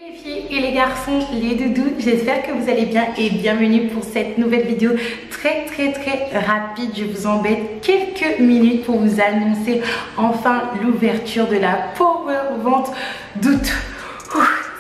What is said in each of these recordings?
Les filles et les garçons, les doudous, j'espère que vous allez bien et bienvenue pour cette nouvelle vidéo très rapide. Je vous embête quelques minutes pour vous annoncer enfin l'ouverture de la Power Vente d'août.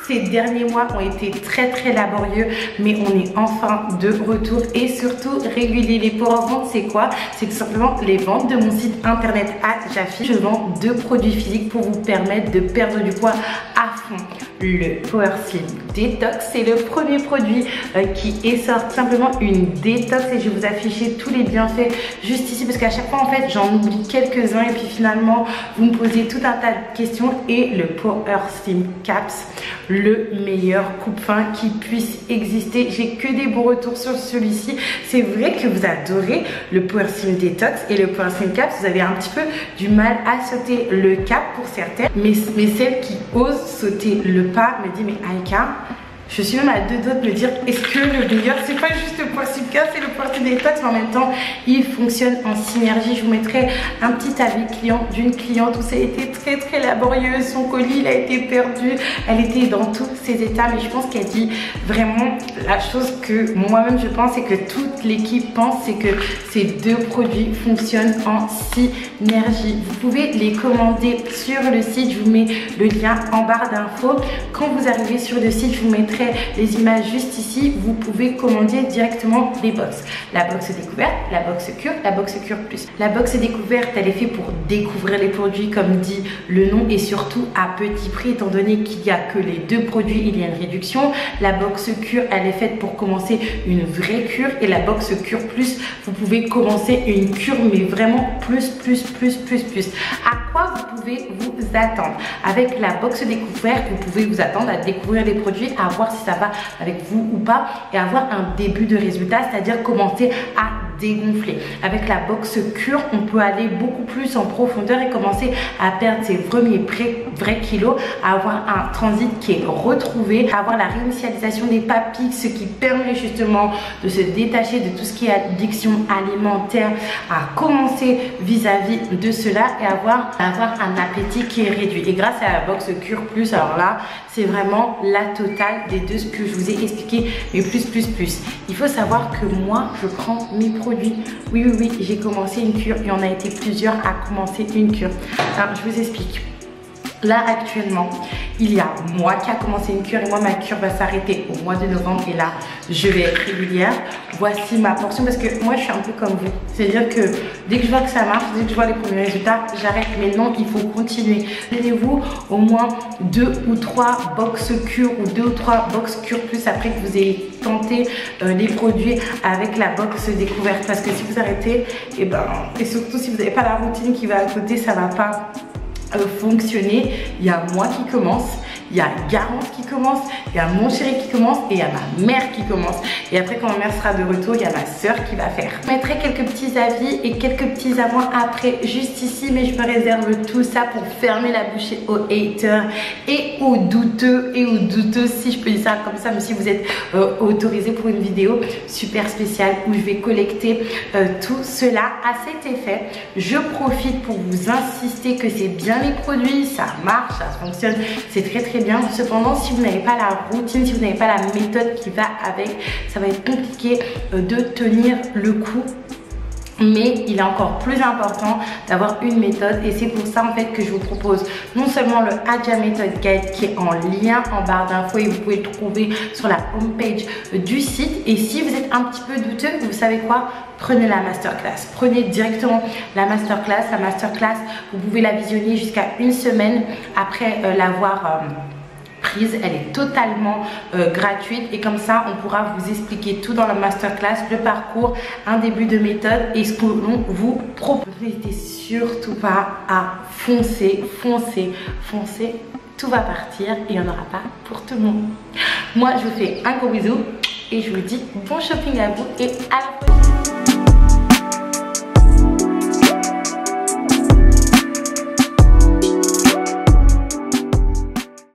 Ces derniers mois ont été très laborieux, mais on est enfin de retour et surtout régulier. Les Power Ventes, c'est quoi? C'est tout simplement les ventes de mon site internet à Jafi. Je vends 2 produits physiques pour vous permettre de perdre du poids à fond. Le Power Slim Detox, c'est le premier produit qui est sorti, simplement une détox, et je vais vous afficher tous les bienfaits juste ici parce qu'à chaque fois en fait j'en oublie quelques-uns et puis finalement vous me posez tout un tas de questions. Et le Power Slim Caps, le meilleur coupe-faim qui puisse exister. J'ai que des bons retours sur celui-ci. C'est vrai que vous adorez le Power Slim Detox et le Power Slim Caps, vous avez un petit peu du mal à sauter le cap pour certaines, mais celles qui osent sauter le pas me dit mais Aïka, je suis même à deux doigts de me dire est-ce que le meilleur c'est pas juste le Power Slim Caps, c'est le Power Slim Detox, mais en même temps il fonctionne en synergie. Je vous mettrai un petit avis client d'une cliente où ça a été très laborieux. Son colis il a été perdu, elle était dans tous ses états, mais je pense qu'elle dit vraiment la chose que moi-même je pense et que toute l'équipe pense, c'est que ces 2 produits fonctionnent en synergie. Vous pouvez les commander sur le site, je vous mets le lien en barre d'infos. Quand vous arrivez sur le site, je vous mettrai les images juste ici. Vous pouvez commander directement les box. La box découverte, la box cure, la box cure plus. La box découverte, elle est faite pour découvrir les produits comme dit le nom et surtout à petit prix, étant donné qu'il n'y a que les 2 produits, il y a une réduction. La box cure, elle est faite pour commencer une vraie cure, et la box cure plus, vous pouvez commencer une cure mais vraiment plus. À quoi vous pouvez vous attendre? Avec la box découverte, vous pouvez vous attendre à découvrir les produits, à voir si ça va avec vous ou pas et avoir un début de résultat, c'est-à-dire commencer à dégonfler. Avec la box cure, on peut aller beaucoup plus en profondeur et commencer à perdre ses premiers vrais kilos, à avoir un transit qui est retrouvé, à avoir la réinitialisation des papilles, ce qui permet justement de se détacher de tout ce qui est addiction alimentaire, à commencer vis-à-vis de cela et avoir un appétit qui est réduit. Et grâce à la box cure plus, alors là c'est vraiment la totale des 2 ce que je vous ai expliqué, mais plus. Il faut savoir que moi je prends mes produits. Oui, j'ai commencé une cure et on a été plusieurs à commencer une cure. Alors je vous explique. Là actuellement, il y a moi qui a commencé une cure et moi ma cure va s'arrêter au mois de novembre et là je vais être régulière. Voici ma portion parce que moi je suis un peu comme vous. C'est-à-dire que dès que je vois que ça marche, dès que je vois les premiers résultats, j'arrête. Mais non, il faut continuer. Donnez-vous au moins 2 ou 3 box cure ou 2 ou 3 box cure plus après que vous ayez tenté les produits avec la box découverte. Parce que si vous arrêtez, et surtout si vous n'avez pas la routine qui va à côté, ça va pas fonctionner. Il y a moi qui commence, il y a Garance qui commence, il y a mon chéri qui commence et il y a ma mère qui commence. Et après quand ma mère sera de retour, il y a ma soeur qui va faire. Je mettrai quelques petits avis et quelques petits avant après juste ici, mais je me réserve tout ça pour fermer la bouche aux haters et aux douteux et aux douteuses, si je peux dire ça comme ça, mais si vous êtes autorisé pour une vidéo super spéciale où je vais collecter tout cela à cet effet. Je profite pour vous insister que c'est bien les produits, ça marche, ça fonctionne, c'est très bien. Cependant, si vous n'avez pas la routine, si vous n'avez pas la méthode qui va avec, ça va être compliqué de tenir le coup. Mais il est encore plus important d'avoir une méthode, et c'est pour ça en fait que je vous propose non seulement le Adja Method Guide qui est en lien en barre d'infos et vous pouvez le trouver sur la homepage du site. Et si vous êtes un petit peu douteux, vous savez quoi? Prenez la masterclass, prenez directement la masterclass. La masterclass, vous pouvez la visionner jusqu'à 1 semaine après l'avoir prise. Elle est totalement gratuite et comme ça on pourra vous expliquer tout dans la masterclass, le parcours, un début de méthode et ce que l'on vous propose. N'hésitez surtout pas à foncer, tout va partir et il n'y en aura pas pour tout le monde. Moi je vous fais un gros bisou et je vous dis bon shopping à vous et à la prochaine.